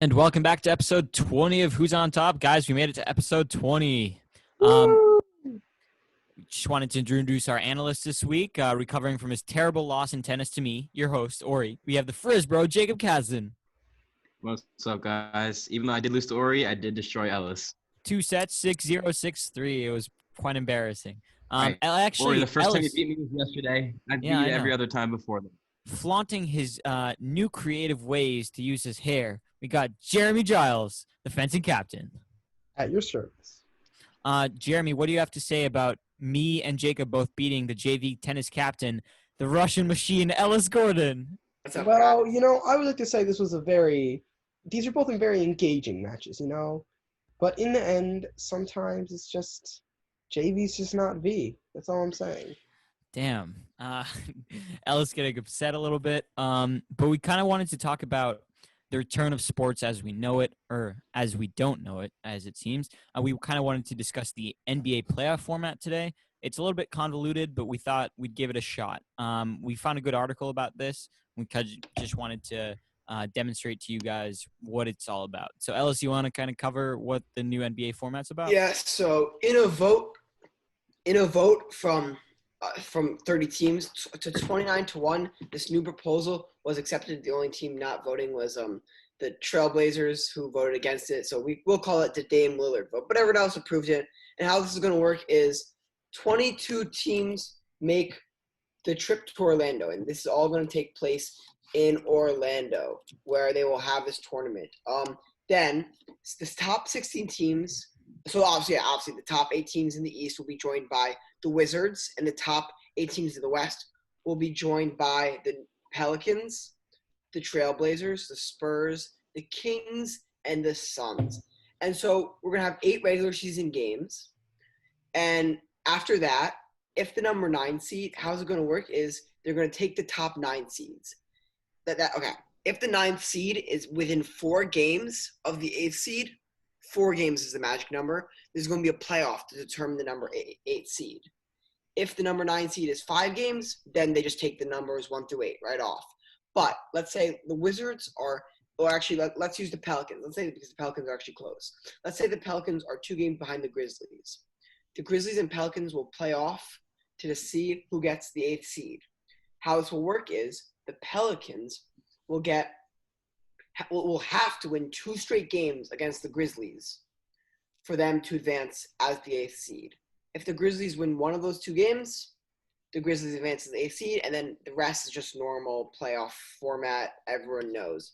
And welcome back to episode 20 of Who's on Top. Guys, we made it to episode 20. Woo! Just wanted to introduce our analyst this week, recovering from his terrible loss in tennis to me, your host, Ori. We have the Frisbro, Jacob Kazan. What's up, guys? Even though I did lose to Ori, I did destroy Ellis. 2 sets, 6-0, 6-3. It was quite embarrassing. Ori, the first time you beat me was yesterday. I beat every other time before that. Flaunting his new creative ways to use his hair, we got Jeremy Giles, the fencing captain. At your service. Jeremy, what do you have to say about me and Jacob both beating the JV tennis captain, the Russian machine, Ellis Gordon? Well, I would like to say these are both in very engaging matches, But in the end, sometimes it's just, JV's just not V. That's all I'm saying. Damn. Ellis getting upset a little bit. But we kind of wanted to talk about the return of sports as we know it, or as we don't know it, as it seems. We kind of wanted to discuss the NBA playoff format today. It's a little bit convoluted, but we thought we'd give it a shot. We found a good article about this. We just wanted to demonstrate to you guys what it's all about. So, Ellis, you want to kind of cover what the new NBA format's about? Yeah. So, in a vote from 30 teams to 29-1, this new proposal was accepted. The only team not voting was the Trailblazers, who voted against it. So we'll call it the Dame Lillard vote. But everyone else approved it. And how this is going to work is 22 teams make the trip to Orlando, and this is all going to take place in Orlando, where they will have this tournament. Then the top 16 teams. So obviously the top 8 teams in the East will be joined by the Wizards, and the top 8 teams in the West will be joined by the Pelicans, the Trailblazers, the Spurs, the Kings, and the Suns. And so we're going to have 8 regular season games. And after that, if the number 9 seed, how's it going to work is they're going to take the top 9 seeds. Okay. If the 9th seed is within 4 games of the 8th seed, 4 games is the magic number, there's going to be a playoff to determine the number 8 seed. If the number 9 seed is 5 games, then they just take the numbers 1 through 8 right off. But let's say the Wizards are, or actually let's use the Pelicans. Let's say, because the Pelicans are actually close. Let's say the Pelicans are 2 games behind the Grizzlies. The Grizzlies and Pelicans will play off to see who gets the 8th seed. How this will work is the Pelicans will have to win 2 straight games against the Grizzlies for them to advance as the 8th seed. If the Grizzlies win one of those 2 games, the Grizzlies advance as the 8th seed, and then the rest is just normal playoff format. Everyone knows.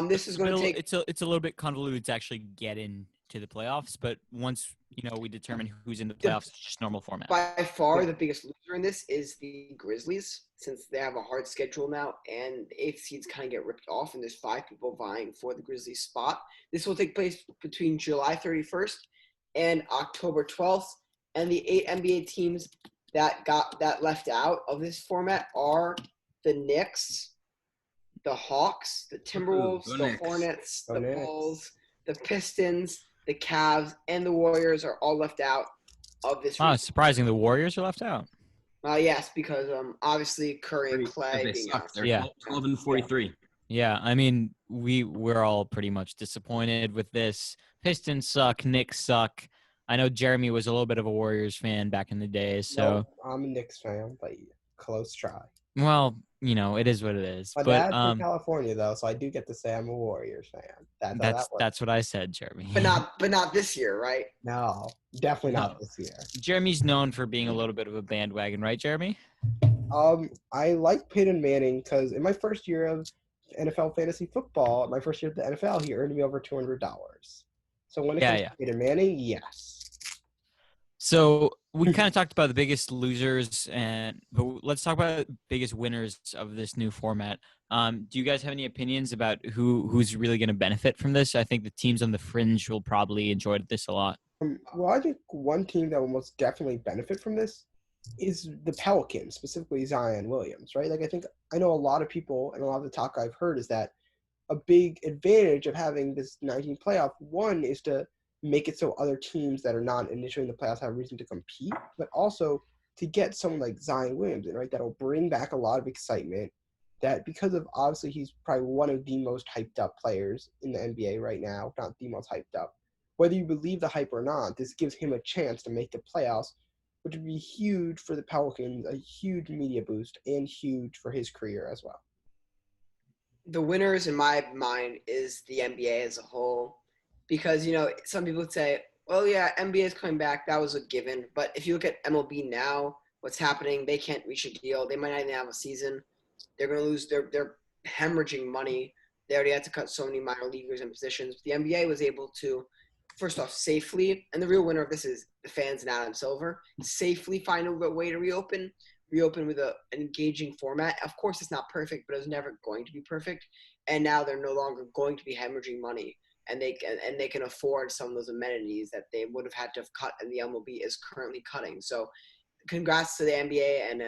This is going to take. It's a little bit convoluted to actually get into the playoffs, but once we determine who's in the playoffs, it's just normal format. By far, the biggest loser in this is the Grizzlies, since they have a hard schedule now, and the 8th seeds kind of get ripped off, and there's 5 people vying for the Grizzlies spot. This will take place between July 31st and October 12th, and the 8 NBA teams that left out of this format are the Knicks, the Hawks, the Timberwolves, the Hornets, the Bulls, the Pistons, the Cavs, and the Warriors are all left out of this. Wow, surprising the Warriors are left out. Yes, because obviously Curry and Clay they being suck. out. They're 12-43. Yeah, I mean, we're all pretty much disappointed with this. Pistons suck, Knicks suck. I know Jeremy was a little bit of a Warriors fan back in the day, so. No, I'm a Knicks fan, but close try. Well, it is what it is. My but dad's from California, though, so I do get to say I'm a Warriors fan. That's what I said, Jeremy. But not this year, right? No, definitely not this year. Jeremy's known for being a little bit of a bandwagon, right, Jeremy? I like Peyton Manning because in my first year of NFL fantasy football, my first year at the NFL, he earned me over $200. So when it comes to Peyton Manning, yes. So we kind of talked about the biggest losers, but let's talk about the biggest winners of this new format. Do you guys have any opinions about who's really going to benefit from this? I think the teams on the fringe will probably enjoy this a lot. Well, I think one team that will most definitely benefit from this is the Pelicans, specifically Zion Williams, right? I know a lot of people, and a lot of the talk I've heard is that a big advantage of having this 19 playoff, one is to make it so other teams that are not initially in the playoffs have a reason to compete, but also to get someone like Zion Williams, right? That'll bring back a lot of excitement. that because of obviously he's probably one of the most hyped up players in the NBA right now, if not the most hyped up. Whether you believe the hype or not, this gives him a chance to make the playoffs, which would be huge for the Pelicans, a huge media boost, and huge for his career as well. The winners in my mind is the NBA as a whole, because some people would say, well, yeah, NBA is coming back, that was a given. But if you look at MLB now, what's happening, they can't reach a deal, they might not even have a season, they're going to lose, they're hemorrhaging money. They already had to cut so many minor leaguers and positions. The NBA was able to, first off, safely, and the real winner of this is the fans and Adam Silver, safely find a way to reopen with an engaging format. Of course, it's not perfect, but it was never going to be perfect. And now they're no longer going to be hemorrhaging money, and they can afford some of those amenities that they would have had to have cut, and the MLB is currently cutting. So, congrats to the NBA and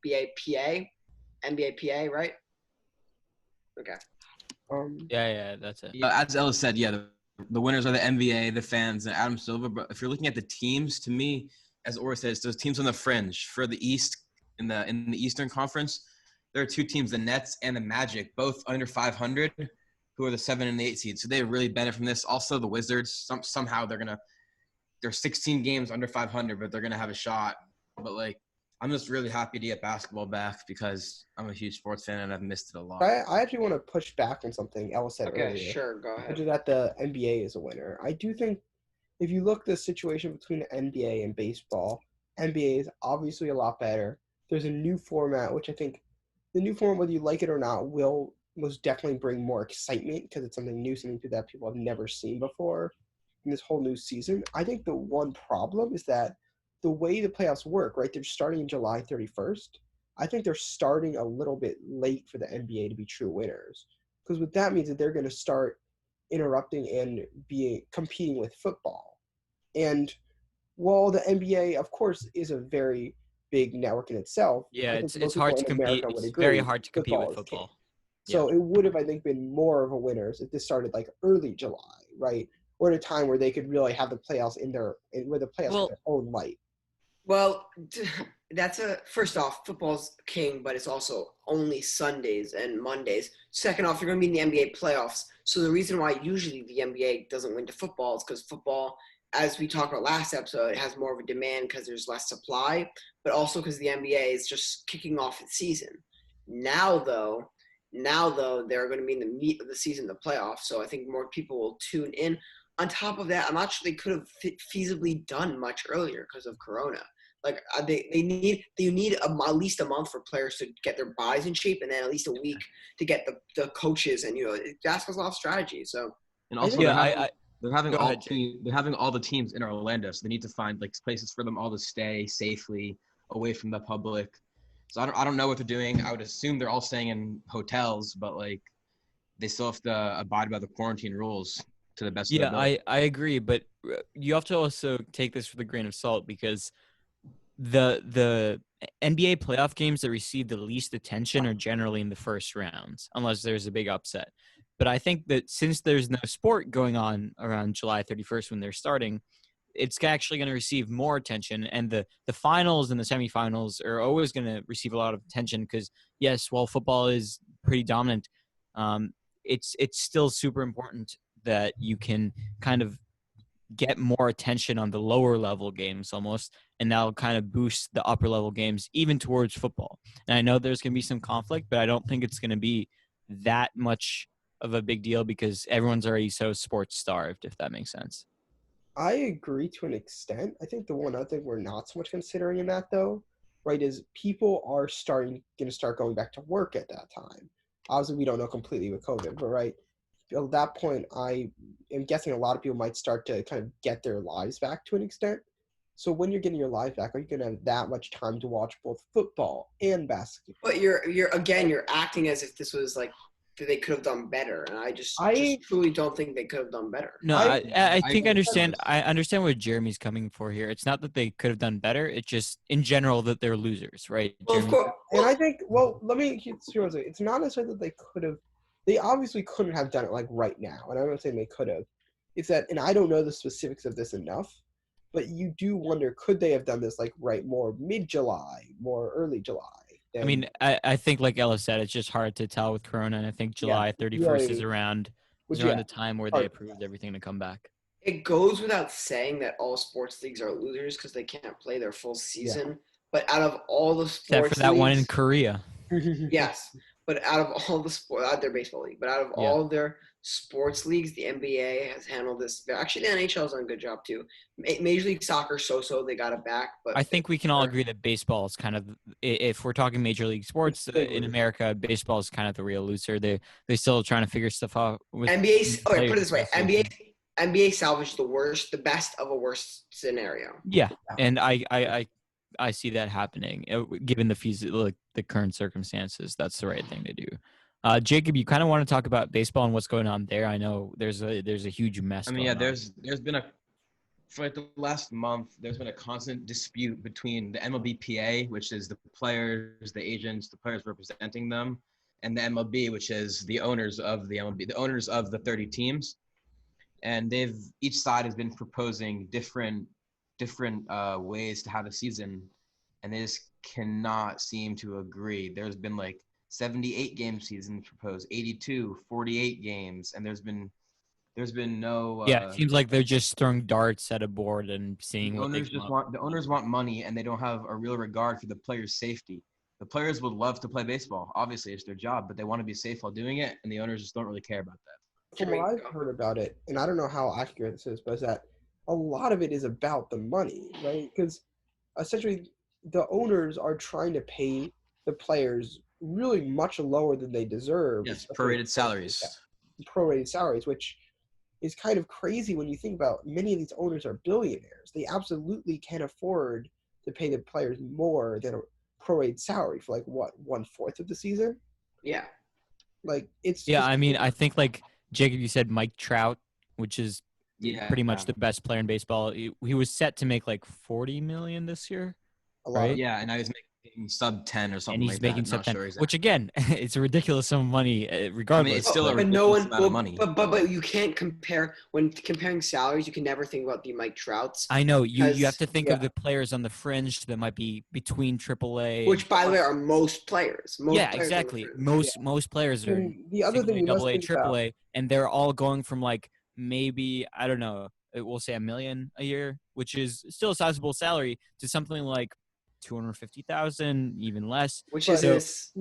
NBA PA, right? Okay. Yeah, that's it. Yeah, as Ellis said, yeah, the winners are the NBA, the fans, and Adam Silver. But if you're looking at the teams, to me, as Ora says, those teams on the fringe for the East in the Eastern Conference, there are two teams, the Nets and the Magic, both under 500, who are the 7 and 8 seeds. So they really benefit from this. Also, the Wizards, somehow they're 16 games under 500, but they're gonna have a shot. But I'm just really happy to get basketball back because I'm a huge sports fan and I've missed it a lot. I actually want to push back on something Ellis said earlier. Okay, sure, go ahead. Which is that the NBA is a winner. I do think if you look at the situation between the NBA and baseball, NBA is obviously a lot better. There's a new format, which I think the new format, whether you like it or not, will most definitely bring more excitement because it's something new, something that people have never seen before in this whole new season. I think the one problem is that the way the playoffs work, right? They're starting July 31st. I think they're starting a little bit late for the NBA to be true winners. Because what that means is that they're going to start interrupting and competing with football. And while the NBA, of course, is a very big network in itself, Yeah, I think it's hard to compete. It's very hard to compete with football. So it would have, I think, been more of a winners if this started early July, right? Or at a time where they could really have the playoffs where the playoffs have their own light. Well, first off, football's king, but it's also only Sundays and Mondays. Second off, you're going to be in the NBA playoffs. So the reason why usually the NBA doesn't win to football is because football, as we talked about last episode, it has more of a demand because there's less supply, but also because the NBA is just kicking off its season. Now, though, they're going to be in the meat of the season, the playoffs. So I think more people will tune in. On top of that, I'm not sure they could have feasibly done much earlier because of Corona. They need at least a month for players to get their bodies in shape, and then at least a week to get the coaches and basketball's a lot of strategy. So and also they're having all the teams in Orlando, so they need to find places for them all to stay safely away from the public. So I don't know what they're doing. I would assume they're all staying in hotels, but they still have to abide by the quarantine rules to the best of their ability. Yeah, I agree, but you have to also take this with a grain of salt because the NBA playoff games that receive the least attention are generally in the first rounds, unless there's a big upset. But I think that since there's no sport going on around July 31st when they're starting, it's actually going to receive more attention. And the finals and the semifinals are always going to receive a lot of attention because, yes, while football is pretty dominant, it's still super important that you can kind of get more attention on the lower level games almost, and that'll kind of boost the upper level games even towards football. And I know there's going to be some conflict, but I don't think it's going to be that much of a big deal because everyone's already so sports starved, if that makes sense. I agree to an extent. I think the one other thing we're not so much considering in that though, right, is people are going to start going back to work at that time. Obviously, we don't know completely with COVID, but right, at that point, I am guessing a lot of people might start to kind of get their lives back to an extent. So when you're getting your life back, are you going to have that much time to watch both football and basketball? But you're acting as if this was that they could have done better, and I just truly don't think they could have done better. No, I think I understand. I understand where Jeremy's coming for here. It's not that they could have done better. It's just in general that they're losers, right? Well, of course. And I think, let me seriously. It's not necessarily that they could have. They obviously couldn't have done it right now, and I'm not saying they could have. It's that, and I don't know the specifics of this enough, but you do wonder, could they have done this right more mid-July, more early July? I mean, I think like Ella said, it's just hard to tell with Corona, and I think July 31st is really, around which, the time where they hard. approved everything to come back. It goes without saying that all sports leagues are losers because they can't play their full season. But out of all the Except sports for that one in leagues, Korea. yes. But out of all the sport, out their baseball league, but out of Yeah. all their sports leagues, the NBA has handled this. Actually, the NHL has done a good job too. Major League Soccer, so they got it back. But I think we can all agree that baseball is kind of, if we're talking major league sports in America, baseball is kind of the real loser. They're still trying to figure stuff out with NBA. Okay, put it this way: players. NBA salvaged the best of a worst scenario. Yeah, and I see that happening given the current circumstances. That's the right thing to do. Jacob, you kind of want to talk about baseball and what's going on there. I know there's a huge mess. I mean, yeah, there's been for like the last month, there's been a constant dispute between the MLBPA, which is the players, the agents, the players representing them, and the MLB, which is the owners of the MLB, the owners of the 30 teams. And each side has been proposing different ways to have a season, and they just cannot seem to agree. There's been like 78 game seasons proposed, 82, 48 games, and there's been no. It seems like they're just throwing darts at a board and seeing what the owners want money, and they don't have a real regard for the players' safety. The players would love to play baseball. Obviously, it's their job, but they want to be safe while doing it, and the owners just don't really care about that. From what I've heard about it, and I don't know how accurate this is, but is that a lot of it is about the money, right? Because essentially the owners are trying to pay the players really much lower than they deserve. Yes, prorated salaries. Prorated salaries, which is kind of crazy when you think about many of these owners are billionaires. They absolutely can afford to pay the players more than a prorated salary for like what, 1/4 of the season? Yeah. Like it's I mean, I think like Jacob, you said Mike Trout, which is pretty much the best player in baseball. He was set to make like $40 million this year, right? Yeah, and I was making sub 10 or something. And he's like making that. sub 10, which again, it's a ridiculous sum of money, regardless. I mean, it's still a ridiculous amount of money. But you can't compare when comparing salaries. You can never think about the Mike Trouts. I know you have to think of the players on the fringe that might be between AAA, which by the way are most players. Exactly. Most players are the other thing AA, AAA, and they're all going from like maybe I don't know, we'll say $1 million a year, which is still a sizable salary, to something like 250,000, even less. Which is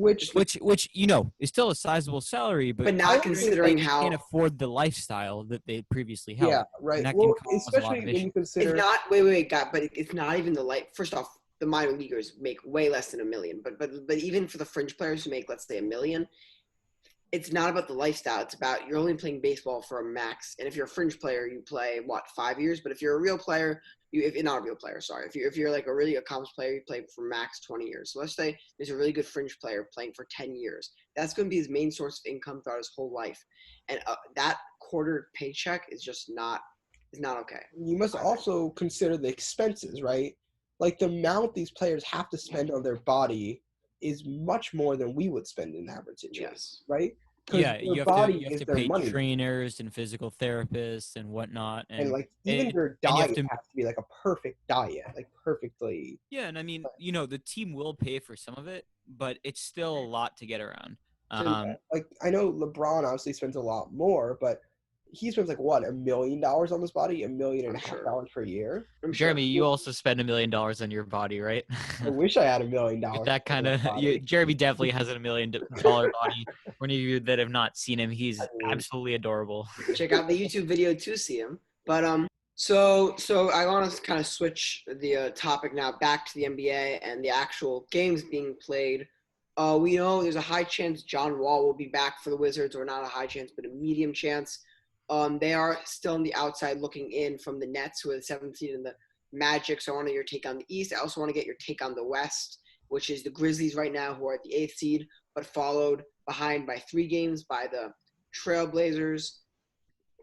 still a sizable salary, but not considering how can't afford the lifestyle that they previously held. Yeah, right. Well, especially when you consider it's not wait, but it's not even first off, the minor leaguers make way less than $1 million. But even for the fringe players who make, let's say, $1 million, it's not about the lifestyle. It's about you're only playing baseball for a max. And if you're a fringe player, you play 5 years. But if you're a real player, if you're not a real player, sorry. If you're like a really accomplished player, you play for max 20 years. So let's say there's a really good fringe player playing for 10 years. That's going to be his main source of income throughout his whole life. And that quarter paycheck is just not okay. You must also consider the expenses, right? Like the amount these players have to spend on their body is much more than we would spend in an average situation, right? Yeah, you have to pay trainers and physical therapists and whatnot, and like even your diet has to be like a perfect diet, like perfectly. Yeah, and I mean, the team will pay for some of it, but it's still a lot to get around. Like I know LeBron obviously spends a lot more, but he spends like what, $1 million on his body, $1.5 million per year. Jeremy, you also spend $1 million on your body, right? I wish I had $1 million. That kind of Jeremy definitely has a $1 million body. For any of you that have not seen him, he's absolutely adorable. Check out the YouTube video to see him. But so I want to kind of switch the topic now back to the NBA and the actual games being played. We know there's a high chance John Wall will be back for the Wizards, or not a high chance, but a medium chance. They are still on the outside looking in from the Nets, who are the 7th seed, and the Magic. So I want to get your take on the East. I also want to get your take on the West, which is the Grizzlies right now, who are at the 8th seed, but followed behind by 3 games by the Trailblazers,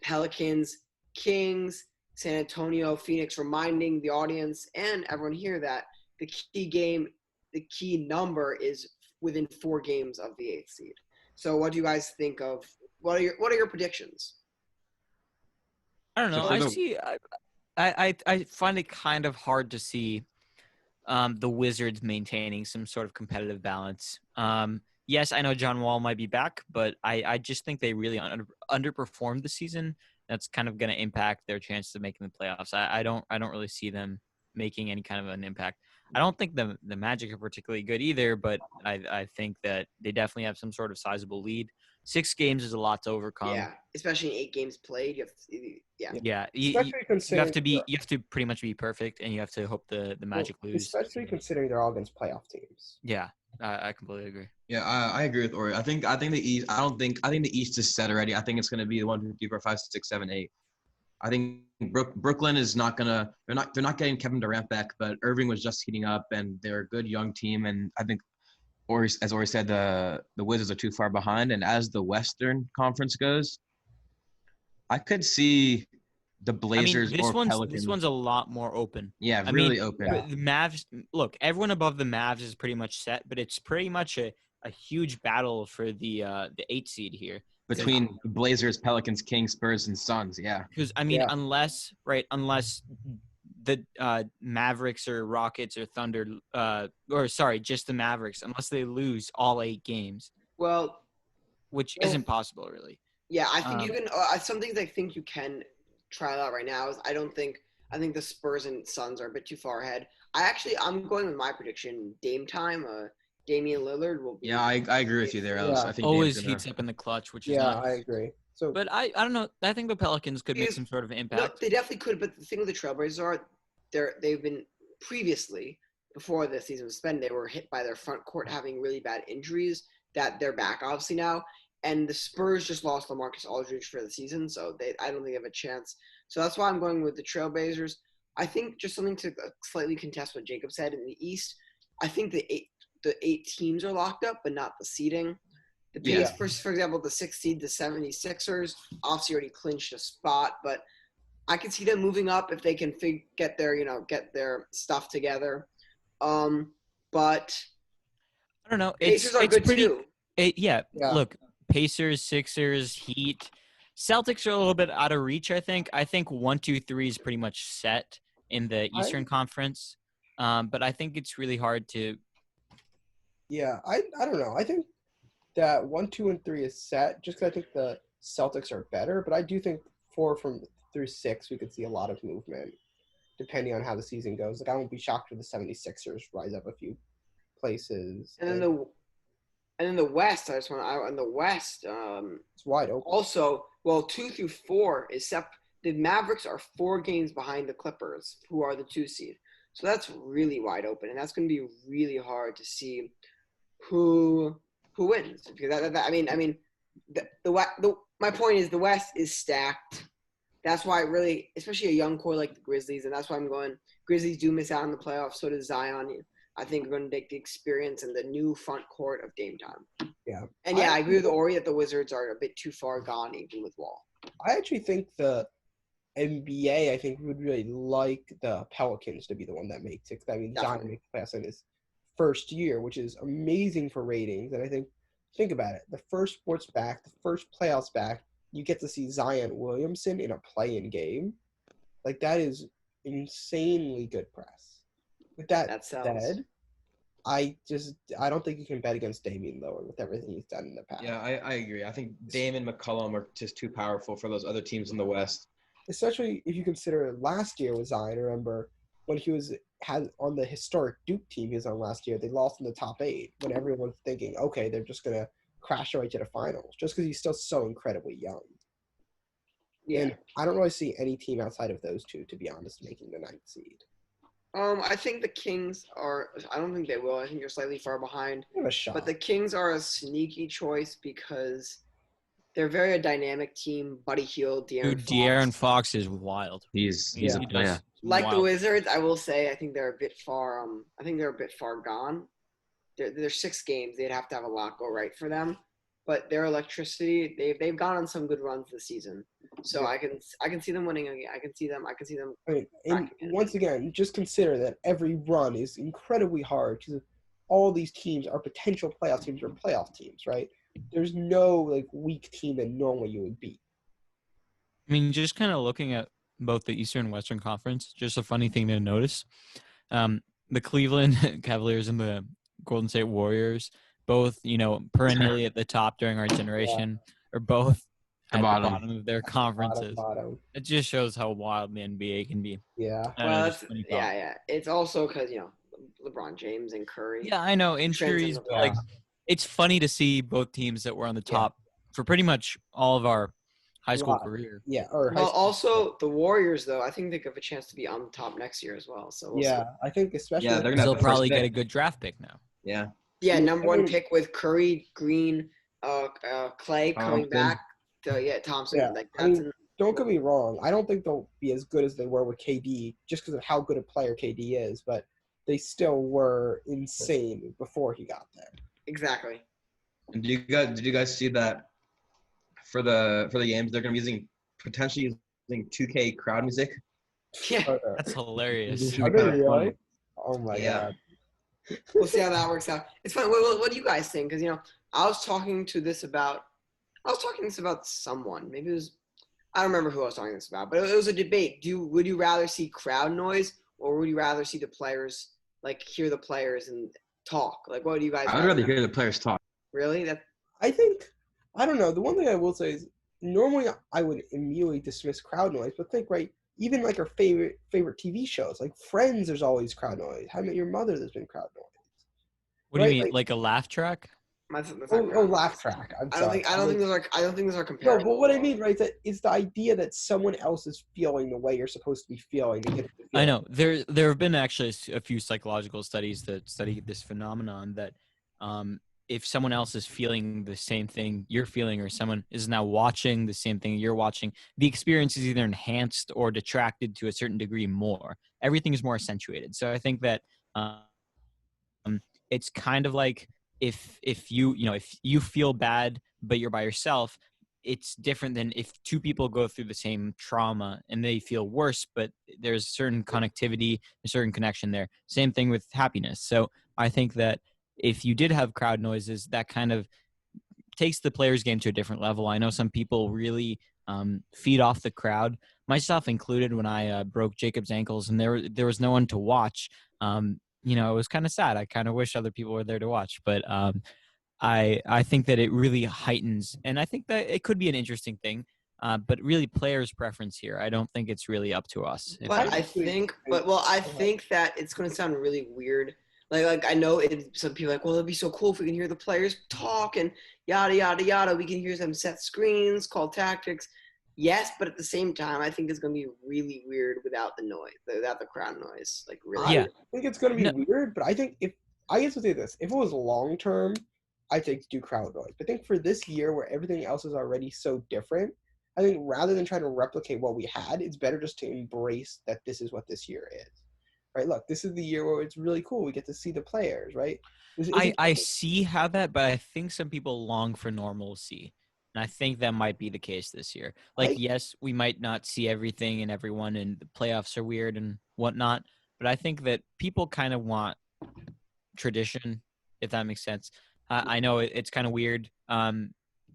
Pelicans, Kings, San Antonio, Phoenix, reminding the audience and everyone here that the key number is within 4 games of the 8th seed. So what do you guys think of – what are your predictions? I don't know. I find it kind of hard to see the Wizards maintaining some sort of competitive balance. Yes, I know John Wall might be back, but I just think they really underperformed this season. That's kind of going to impact their chances of making the playoffs. I don't really see them making any kind of an impact. I don't think the Magic are particularly good either, but I think that they definitely have some sort of sizable lead. 6 games is a lot to overcome. Yeah, especially in 8 games played. You have to, yeah. Yeah, Especially you considering have to be you have to pretty much be perfect, and you have to hope the Magic lose. especially considering they're all against playoff teams. Yeah, I completely agree. Yeah, I agree with Ori. I think the East. I think the East is set already. I think it's going to be the 1, 2, 3, 4, 5, 6, 7, 8. I think Brooklyn is not gonna. They're not getting Kevin Durant back, but Irving was just heating up, and they're a good young team. And I think, as Ori said, the Wizards are too far behind. And as the Western Conference goes, I could see the Blazers or Pelicans. This one's a lot more open. Yeah, I really mean, open. The Mavs. Look, everyone above the Mavs is pretty much set, but it's pretty much a huge battle for the 8 seed here. Between Blazers, Pelicans, Kings, Spurs, and Suns. Yeah. Because I mean, Yeah. unless the Mavericks or Rockets or Thunder, just the Mavericks, unless they lose all 8 games, Well, which isn't possible really. yeah, I think you can. Some things I think you can try it out right now is I think the Spurs and Suns are a bit too far ahead. I'm going with my prediction. Dame time. Damian Lillard will be. Yeah, I agree with you there, Ellis. Yeah. I think Always Dame's gonna- heats up in the clutch, which is Yeah, nice. I agree. So, But I don't know. I think the Pelicans could make Because- some sort of No, impact. they definitely could, but the thing with the Trailblazers are they've been previously, before the season was spent, they were hit by their front court having really bad injuries that they're back obviously now. And the Spurs just lost LaMarcus Aldridge for the season, so I don't think they have a chance. So that's why I'm going with the Trailblazers. I think just something to slightly contest what Jacob said in the East. I think the eight teams are locked up, but not the seeding. The Yeah. Pacers, for example, the 6th seed, the 76ers, obviously already clinched a spot, but I can see them moving up if they can get their stuff together. But I don't know. Pacers are it's good pretty. too. Yeah. Look, Pacers, Sixers, Heat, Celtics are a little bit out of reach. I think 1, 2, 3 is pretty much set in the Eastern Conference. But I think it's really hard to. yeah, I don't know. I think that 1, 2, and 3 is set just because I think the Celtics are better. But I do think 4 through 6 we could see a lot of movement depending on how the season goes. Like I won't be shocked if the 76ers rise up a few places. And then the West, in the West, it's wide open. also, 2 through 4 is the Mavericks are 4 games behind the Clippers, who are the 2 seed. So that's really wide open, and that's going to be really hard to see who wins. Because my point is the West is stacked. That's why really, especially a young core like the Grizzlies, and that's why I'm going. Grizzlies do miss out on the playoffs. So does Zion. I think we're going to take the experience and the new front court of Dame time. Yeah. And I agree with Ori that the Wizards are a bit too far gone, even with Wall. I actually think the NBA, would really like the Pelicans to be the one that makes it. I mean, Zion Definitely. makes the playoffs in his first year, which is amazing for ratings. And I think about it. The first sports back, the first playoffs back, you get to see Zion Williamson in a play-in game. Like, that is insanely good press. With that sells. said, I don't think you can bet against Damian Lillard with everything he's done in the past. Yeah, I agree. I think Dame and McCollum are just too powerful for those other teams in the West. Especially if you consider last year with Zion. Remember when he had on the historic Duke team he was on last year, they lost in the top 8 when everyone's thinking, okay, they're just going to crash right to the finals just because he's still so incredibly young. Yeah. And I don't really see any team outside of those two, to be honest, making the 9th seed. I think the Kings are. I don't think they will. I think you're slightly far behind. They have a shot. But the Kings are a sneaky choice because they're very a dynamic team. Buddy Hield, De'Aaron Fox is wild. He's Yeah. a player. Like the Wild. Wizards, I will say I think they're a bit far. I think they're a bit far gone. They're 6 games. They'd have to have a lot go right for them. But their electricity, they've gone on some good runs this season. So I can see them winning again. I can see them. I mean, and back again. once again, just consider that every run is incredibly hard because all these teams are potential playoff teams or playoff teams, right? There's no weak team that normally you would beat. I mean, just kind of looking at both the Eastern and Western Conference, just a funny thing to notice. the Cleveland Cavaliers and the Golden State Warriors, both, perennially at the top during our generation, are both The at bottom. the bottom of their conferences. Bottom. It just shows how wild the NBA can be. Yeah. I don't know, just funny thought. yeah. It's also because LeBron James and Curry. Yeah, I know injuries, but like it's funny to see both teams that were on the top for pretty much all of our high school career. Yeah. Well, also the Warriors, though, I think they have a chance to be on the top next year as well. So we'll see. I think especially Yeah, they're gonna They'll have the probably first get a pick. good draft pick now. Yeah. Yeah, Yeah, number I one mean- pick with Curry, Green, Clay coming Thompson. back. Thompson. Yeah, Like I that's mean, don't get me wrong. I don't think they'll be as good as they were with KD just because of how good a player KD is, but they still were insane before he got there. exactly. And did you guys see that for the games they're gonna be potentially using 2K crowd music? Yeah, That's hilarious. Should Are be they kinda really? funny. Oh my Yeah. god. we'll see how that works out. It's fun. What do you guys think? Because I was talking this about someone. Maybe it was I don't remember who I was talking this about, but it was a debate. Would you rather see crowd noise or would you rather see the players hear the players and talk? Like, what do you guys? I would rather hear the players talk. Really? That I think I don't know. The one thing I will say is normally I would immediately dismiss crowd noise, but think even like our favorite TV shows, like Friends, there's always crowd noise. How Met Your Mother, there's been crowd noise. What do you Right, mean, like- like a laugh track? that's Oh, not laugh track. I'm I sorry. don't think those are No, comparable. but what I mean, right, is the idea that someone else is feeling the way you're supposed to be feeling. To get the I feeling. know there have been actually a few psychological studies that study this phenomenon that if someone else is feeling the same thing you're feeling or someone is now watching the same thing you're watching, the experience is either enhanced or detracted to a certain degree more. Everything is more accentuated. So I think that it's kind of like if you feel bad but you're by yourself, it's different than if two people go through the same trauma and they feel worse, but there's certain connectivity, a certain connection there. Same thing with happiness. So I think that if you did have crowd noises, that kind of takes the players' game to a different level. I know some people really feed off the crowd, myself included. When I broke Jacob's ankles and there was no one to watch, it was kind of sad. I kind of wish other people were there to watch, but I think that it really heightens, and I think that it could be an interesting thing. But really, players' preference here. I don't think it's really up to us. But I think that it's going to sound really weird. Like I know some people are like, well, it'd be so cool if we can hear the players talk and yada yada yada. We can hear them set screens, call tactics. Yes, but at the same time, I think it's going to be really weird without the noise, without the crowd noise. Like really. Yeah. I think it's going to be weird, but I think I guess I'll say this: if it was long term, I'd take do crowd noise. But I think for this year, where everything else is already so different, I think rather than trying to replicate what we had, it's better just to embrace that this is what this year is. Right? Look, this is the year where it's really cool. We get to see the players, right? I see how that, but I think some people long for normalcy. And I think that might be the case this year. Like, yes, we might not see everything and everyone, and the playoffs are weird and whatnot, but I think that people kind of want tradition, if that makes sense. I know it's kind of weird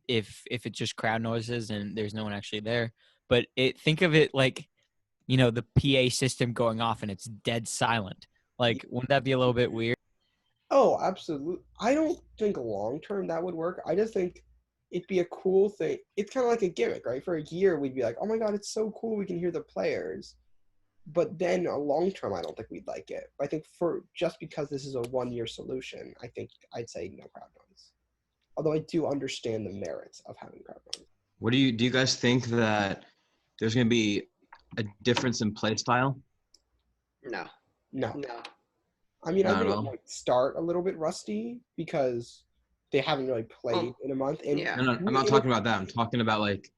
if it's just crowd noises and there's no one actually there, but think of it like, the PA system going off and it's dead silent. Like, wouldn't that be a little bit weird? Oh, absolutely. I don't think long term that would work. I just think it'd be a cool thing. It's kind of like a gimmick, right? For a year, we'd be like, oh my God, it's so cool. We can hear the players. But then a long term, I don't think we'd like it. I think just because this is a 1-year solution, I think I'd say no crowd noise. Although I do understand the merits of having crowd noise. Do you guys think that there's going to be a difference in play style? No. I mean, I think No. it might start a little bit rusty because they haven't really played in a month. And No, I'm not talking about that. I'm talking about like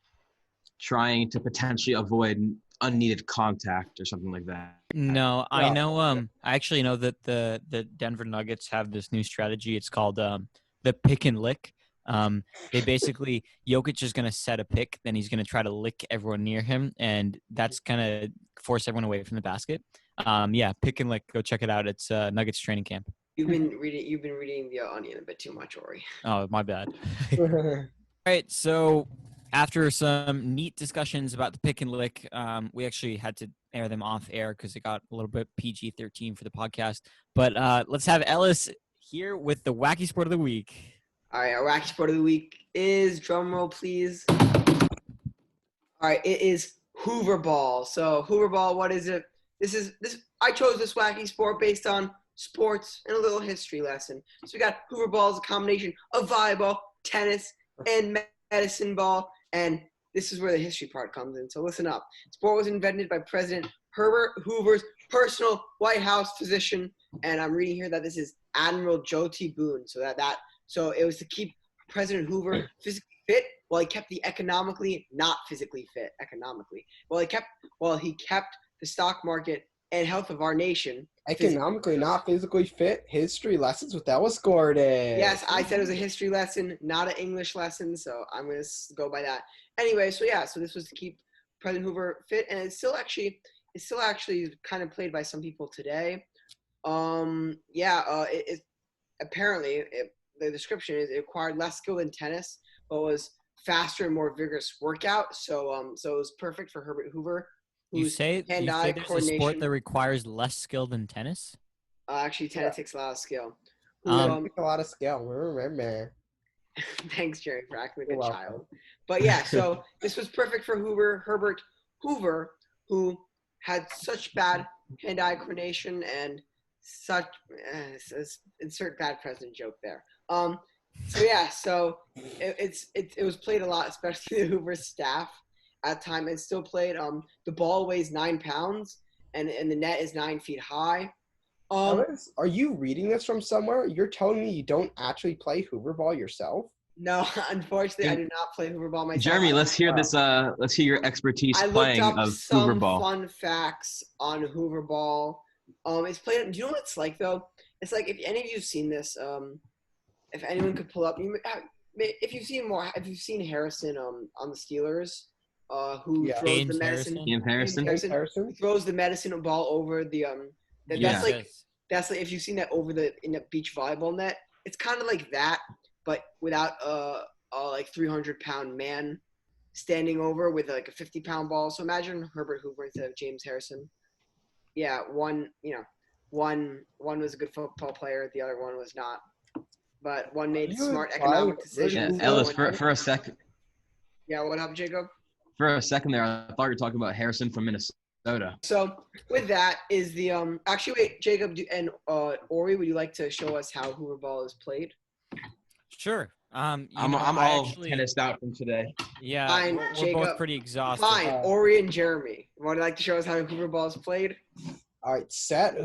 trying to potentially avoid unneeded contact or something like that. No, I know. I actually know that the Denver Nuggets have this new strategy. It's called the pick and lick. They basically Jokic is going to set a pick, then he's going to try to lick everyone near him, and that's going to force everyone away from the basket. Yeah, pick and lick. Go check it out. It's Nuggets training camp. You've been reading the Onion a bit too much, Ori. Oh, my bad. All right, so after some neat discussions about the pick and lick, we actually had to air them off air because it got a little bit PG-13 for the podcast. But let's have Ellis here with the wacky sport of the week. All right, our wacky sport of the week is, drum roll please. All right, it is Hoover ball. So Hoover ball, what is it? I chose this wacky sport based on sports and a little history lesson. So we got Hoover ball is a combination of volleyball, tennis, and medicine ball. And this is where the history part comes in. So listen up. Sport was invented by President Herbert Hoover's personal White House physician. And I'm reading here that this is Admiral Joe T. Boone. So it was to keep President Hoover physically fit while he kept the economically not physically fit economically. While he kept the stock market and health of our nation. Economically not physically fit. History lessons with Ellis Gordon. Yes, I said it was a history lesson, not an English lesson, so I'm going to go by that. Anyway, so this was to keep President Hoover fit, and it's still actually kind of played by some people today. The description is it required less skill than tennis, but was faster and more vigorous workout. So it was perfect for Herbert Hoover. You say there's a sport that requires less skill than tennis? Actually, tennis takes a lot of skill. Takes a lot of skill. Remember. Thanks, Jerry, for acting like a child. But yeah, so this was perfect for Herbert Hoover, who had such bad hand-eye coordination and such insert bad president joke there. So it was played a lot, especially the Hoover staff at the time, and still played. The ball weighs 9 pounds, and the net is 9 feet high. Ellis, are you reading this from somewhere? You're telling me you don't actually play Hoover ball yourself? No, unfortunately, I do not play Hoover ball myself. Jeremy, let's hear this. Let's hear your expertise playing of Hoover ball. I looked up some fun facts on Hoover ball. It's played. Do you know what it's like though? It's like if any of you've seen this. If anyone could pull up, if you've seen Harrison on the Steelers, who throws James the medicine. Harrison Throws the medicine ball over the That's like if you've seen that in the beach volleyball net. It's kind of like that, but without a like 300-pound man standing over with like a 50-pound ball. So imagine Herbert Hoover instead of James Harrison. Yeah, one was a good football player, the other one was not. But one made smart economic decisions. Yeah, Ellis, for a second. Yeah, what up, Jacob? For a second there, I thought you were talking about Harrison from Minnesota. So with that is the actually wait, Jacob and Ori, would you like to show us how Hoover ball is played? Sure. I'm all tennised out from today. Yeah, Fine, we're Jacob. both pretty exhausted. Fine, Ori and Jeremy. Would you like to show us how Hoover ball is played? All right, set.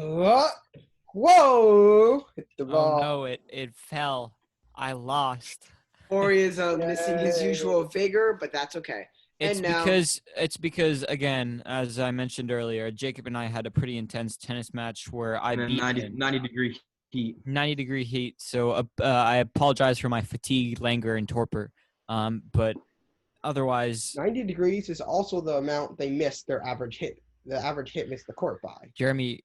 Whoa! Hit the ball. Oh no, it fell. I lost. Ori is missing his usual vigor, but that's okay. It's because again, as I mentioned earlier, Jacob and I had a pretty intense tennis match where I beat 90-degree heat. 90-degree heat. So I apologize for my fatigue, languor, and torpor. But otherwise, 90 degrees is also the amount they missed their average hit. The average hit missed the court by. Jeremy,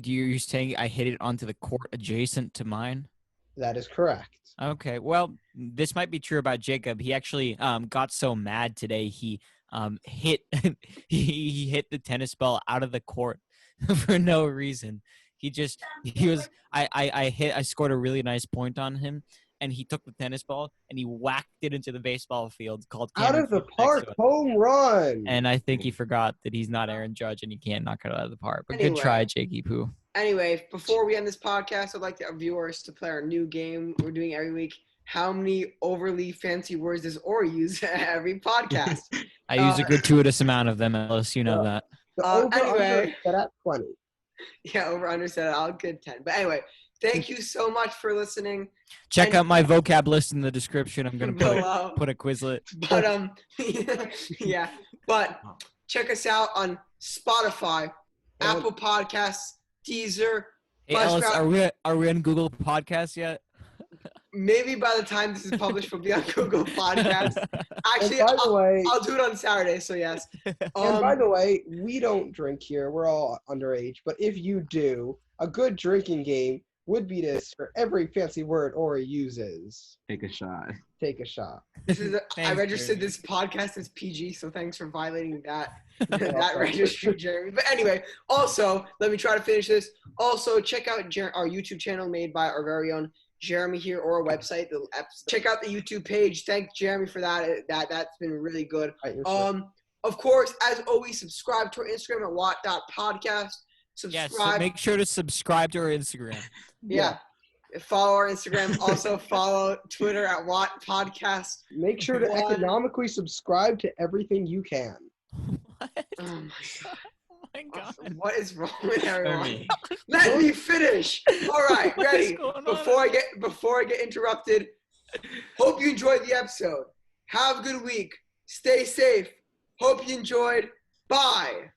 you're saying I hit it onto the court adjacent to mine? That is correct. Okay, well, this might be true about Jacob. He actually got so mad today he hit he hit the tennis ball out of the court for no reason. I scored a really nice point on him, and he took the tennis ball and he whacked it into the baseball field called out of the park, home run. And I think he forgot that he's not Aaron Judge and he can't knock it out of the park. But anyway, good try, Jakey Poo. Anyway, before we end this podcast, I'd like our viewers to play our new game we're doing every week. How many overly fancy words does Ori use every podcast? I use a gratuitous amount of them, Ellis. You know that. Anyway, set at 20. Yeah, over under set. I'll good 10. But anyway, thank you so much for listening. Check out my vocab list in the description. I'm gonna put a Quizlet. But yeah. But check us out on Spotify, Apple Podcasts, Deezer. Hey, Ellis, are we on Google Podcasts yet? Maybe by the time this is published, we'll be on Google Podcasts. Actually, I'll do it on Saturday, so yes. And by the way, we don't drink here. We're all underage. But if you do, a good drinking game would-be this for every fancy word Ori uses. Take a shot. Take a shot. This is I Thanks, registered Jeremy. this podcast as PG, so thanks for violating that that welcome. registry, Jeremy. But anyway, also let me try to finish this. Also, check out our YouTube channel made by our very own Jeremy here, or our website. Check out the YouTube page. Thank Jeremy for that. That's been really good. Right, you're sure. Of course, as always, subscribe to our Instagram at watt.podcast. Yes, Subscribe. so make sure to subscribe to our Instagram. Yeah. Follow our Instagram. Also follow Twitter at Watt Podcast. Make sure to One. economically subscribe to everything you can. What? Oh my God. What is wrong with everyone? Jeremy. Let me finish. All right, What is ready. going on? Before I get interrupted. Hope you enjoyed the episode. Have a good week. Stay safe. Hope you enjoyed. Bye.